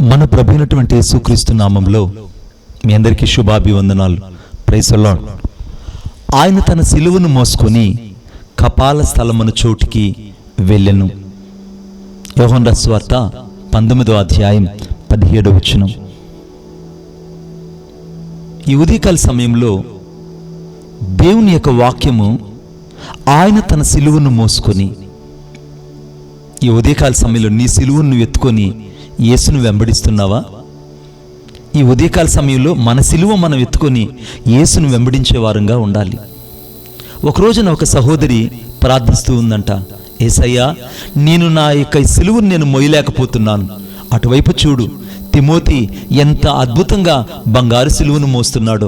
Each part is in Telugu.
మన ప్రభువైనటువంటి యేసుక్రీస్తు నామంలో మీ అందరికీ శుభాభివందనాలు. Praise the Lord. ఆయన తన సిలువను మోసుకొని కపాల స్థలమున చోటికి వెళ్ళెను. యోహాను రాసిన సువార్త 19వ అధ్యాయం 17వ వచనం. ఈ ఉదయకాల సమయంలో దేవుని యొక్క వాక్యము ఆయన తన సిలువను మోసుకొని, ఈ ఉదయకాల సమయంలో నీ సిలువను ఎత్తుకొని యేసును వెంబడిస్తున్నావా? ఈ ఉదయకాల సమయంలో మన సిలువ మనం ఎత్తుకొని యేసును వెంబడించే వారంగా ఉండాలి. ఒకరోజున ఒక సహోదరి ప్రార్థిస్తూ ఉందంట, యేసయ్యా, నేను నా యొక్క సిలువను నేను మోయలేకపోతున్నాను. అటువైపు చూడు, తిమోతి ఎంత అద్భుతంగా బంగారు సిలువను మోస్తున్నాడో.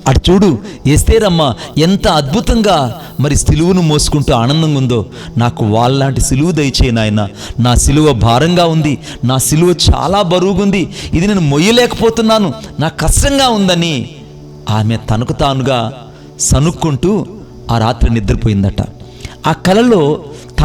అటు చూడు, ఎస్తేరమ్మ ఎంత అద్భుతంగా మరి సిలువను మోసుకుంటూ ఆనందంగా ఉందో. నాకు వాళ్ళలాంటి సిలువ దయచేయి నాయన. నా సిలువ భారంగా ఉంది, నా సిలువ చాలా బరువుగుంది, ఇది నేను మొయ్యలేకపోతున్నాను, నాకు కష్టంగా ఉందని ఆమె తనకు తానుగా సనుక్కుంటూ ఆ రాత్రి నిద్రపోయిందట. ఆ కలలో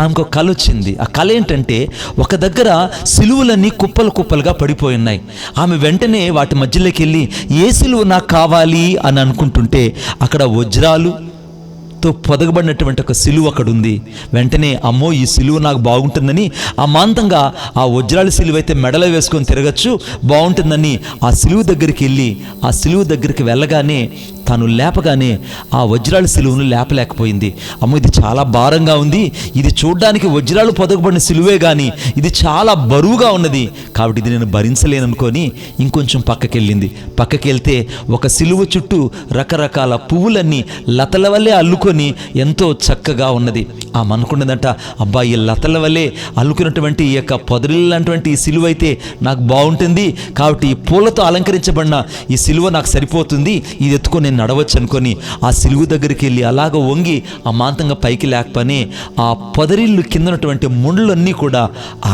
ఆమెకు ఒక కల వచ్చింది. ఆ కల ఏంటంటే, ఒక దగ్గర సిలువలన్నీ కుప్పలు కుప్పలుగా పడిపోయి ఉన్నాయి. ఆమె వెంటనే వాటి మధ్యలోకి వెళ్ళి ఏ సిలువ నాకు కావాలి అని అనుకుంటుంటే అక్కడ వజ్రాలుతో పొదగబడినటువంటి ఒక సిలువ అక్కడ ఉంది. వెంటనే అమ్మో, ఈ సిలువ నాకు బాగుంటుందని అమాంతంగా ఆ వజ్రాల సిలువ అయితే మెడలో వేసుకొని తిరగచ్చు, బాగుంటుందని ఆ సిలువ దగ్గరికి వెళ్ళి ఆ సిలువ దగ్గరికి వెళ్ళగానే తను లేపగానే ఆ వజ్రాల సిలువను లేపలేకపోయింది. అమ్మో, ఇది చాలా భారంగా ఉంది, ఇది చూడ్డానికి వజ్రాలు పొదగబడిన సిలువే కానీ ఇది చాలా బరువుగా ఉన్నది, కాబట్టి ఇది నేను భరించలేననుకొని ఇంకొంచెం పక్కకెళ్ళింది. పక్కకి వెళ్తే ఒక సిలువ చుట్టూ రకరకాల పువ్వులన్నీ లతల వల్లే అల్లుకొని ఎంతో చక్కగా ఉన్నది. ఆమె అనుకున్నదంట, అబ్బా, ఈ లతల వల్లే అల్లుకున్నటువంటి ఈ యొక్క పొదరిల్లాంటి ఈ సిలువ అయితే నాకు బాగుంటుంది, కాబట్టి ఈ పూలతో అలంకరించబడిన ఈ సిలువ నాకు సరిపోతుంది, ఇది ఎత్తుకొని నడవచ్చు అనుకొని ఆ సిలువ దగ్గరికి వెళ్ళి అలాగ వంగి అమాంతంగా పైకి లేకపోనే ఆ పొదరిల్లు కింద ఉన్నటువంటి ముళ్ళన్నీ కూడా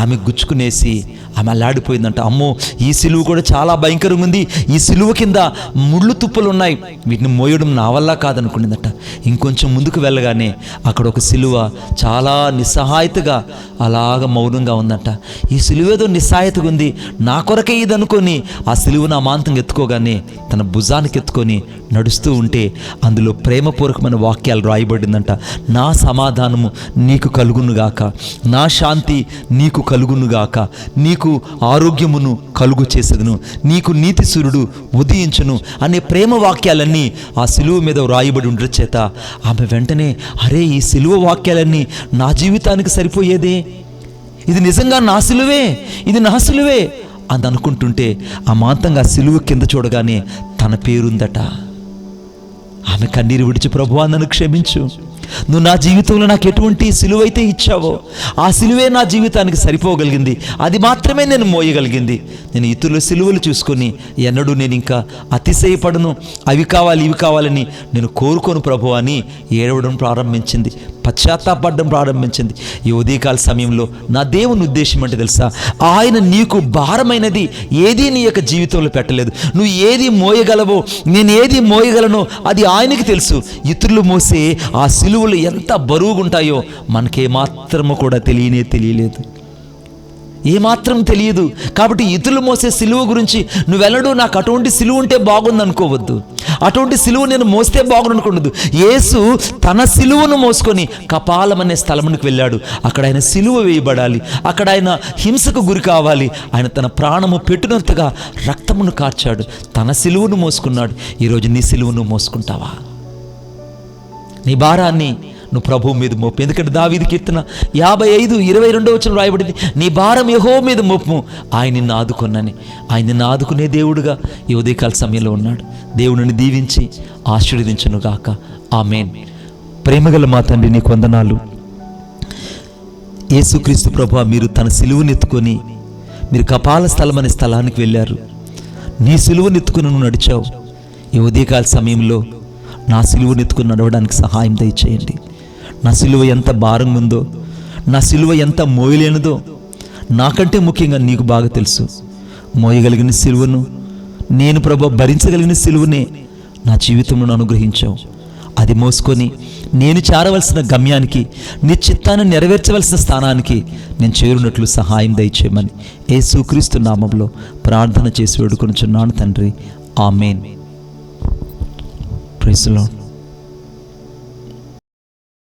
ఆమె గుచ్చుకునేసి ఆమె అలాడిపోయిందంట. అమ్మో, ఈ సిలువ కూడా చాలా భయంకరంగా ఉంది, ఈ సిలువ కింద ముళ్ళు తుప్పలు ఉన్నాయి, వీటిని మోయడం నా వల్ల కాదనుకునేదట. ఇంకొంచెం ముందుకు వెళ్ళగానే అక్కడ ఒక సిలువ చాలా నిస్సహాయతగా అలాగ మౌనంగా ఉందంట. ఈ సిలువ ఏదో నిస్సహాయతగా ఉంది, నా కొరకే ఇది అనుకొని ఆ సిలువను అమాంతంగా ఎత్తుకోగానే తన భుజానికి ఎత్తుకొని నడుస్తూ ఉంటే అందులో ప్రేమపూర్వకమైన వాక్యాలు రాయబడిందంట. నా సమాధానము నీకు కలుగునుగాక, నా శాంతి నీకు కలుగునుగాక, నీకు ఆరోగ్యమును కలుగు చేసేదను, నీకు నీతి సూర్యుడు ఉదయించును అనే ప్రేమ వాక్యాలన్నీ ఆ సిలువ మీద రాయబడి ఉండడం చేత ఆమె వెంటనే, అరే, ఈ సిలువ వాక్యాలన్నీ నా జీవితానికి సరిపోయేదే, ఇది నిజంగా నా సిలువే, ఇది నా సిలువే అని అనుకుంటుంటే అమాంతంగా సిలువ కింద చూడగానే తన పేరుందట. ఆమె కన్నీరు విడిచి, ప్రభువా, నన్ను క్షమించు, నువ్వు నా జీవితంలో నాకు ఎటువంటి సిలువైతే ఇచ్చావో ఆ సిలువే నా జీవితానికి సరిపోగలిగింది, అది మాత్రమే నేను మోయగలిగింది. నేను ఇతరుల సిలువలు చూసుకొని ఎన్నడూ నేను ఇంకా అతిశయపడను, అవి కావాలి ఇవి కావాలని నేను కోరుకోను ప్రభువా అని ఏడవడం ప్రారంభించింది, పశ్చాత్తాపడడం ప్రారంభించింది. ఈ ఉదయకాల సమయంలో నా దేవుని ఉద్దేశం అంటే తెలుసా, ఆయన నీకు భారమైనది ఏది నీ యొక్క జీవితంలో పెట్టలేదు. నువ్వు ఏది మోయగలవో, నేను ఏది మోయగలనో అది ఆయనకి తెలుసు. ఇతరులు మోసే ఆ సిలువలు ఎంత బరువుగుంటాయో మనకేమాత్రము కూడా తెలియలేదు, ఏమాత్రం తెలియదు. కాబట్టి ఇతరులు మోసే సిలువ గురించి నువ్వెన్నడూ నాకు అటువంటి సిలువ ఉంటే బాగుంది అనుకోవద్దు, అటువంటి సిలువ నేను మోస్తే బాగుండు అనుకోవద్దు. యేసు తన సిలువను మోసుకొని కపాలం అనే స్థలమునికి వెళ్ళాడు. అక్కడ ఆయన సిలువ వేయబడాలి, అక్కడ ఆయన హింసకు గురి కావాలి. ఆయన తన ప్రాణము పెట్టినంతగా రక్తమును కార్చాడు, తన సిలువను మోసుకున్నాడు. ఈరోజు నీ సిలువను మోసుకుంటావా? నీ భారాన్ని నువ్వు ప్రభువు మీద మోపు. ఎందుకంటే దావీదు కీర్తన 55:22 రాయబడింది, నీ భారం యెహోవా మీద మోపు, ఆయన నిన్ను ఆదుకొనని. ఆయన నిన్ను ఆదుకునే దేవుడుగా ఈ ఉదయకాల సమయంలో ఉన్నాడు. దేవుడిని దీవించి ఆశీర్వదించునుగాక. ఆమేన్. ప్రేమగల మా తండ్రి, నీకు వందనాలు. యేసుక్రీస్తు ప్రభువా, మీరు తన సిలువను ఎత్తుకొని మీరు కపాల స్థలం అనే స్థలానికి వెళ్ళారు. నీ సిలువను ఎత్తుకొని నువ్వు నడిచావు. ఈ ఉదయకాల సమయంలో నా సిలువను ఎత్తుకొని నడవడానికి సహాయం దయచేయండి. నా సిలువ ఎంత భారంగా ఉందో, నా సిలువ ఎంత మోయలేనిదో నాకంటే ముఖ్యంగా నీకు బాగా తెలుసు. మోయగలిగిన సిలువను నేను ప్రభువా, భరించగలిగిన సిలువనే నా జీవితంలో అనుగ్రహించావు. అది మోసుకొని నేను చేరవలసిన గమ్యానికి, నీ చిత్తాన్ని నెరవేర్చవలసిన స్థానానికి నేను చేరున్నట్లు సహాయం దయచేయమని యేసుక్రీస్తు నామములో ప్రార్థన చేసి వేడుకొనుచున్నాను తండ్రి. ఆమేన్. Praise the lord.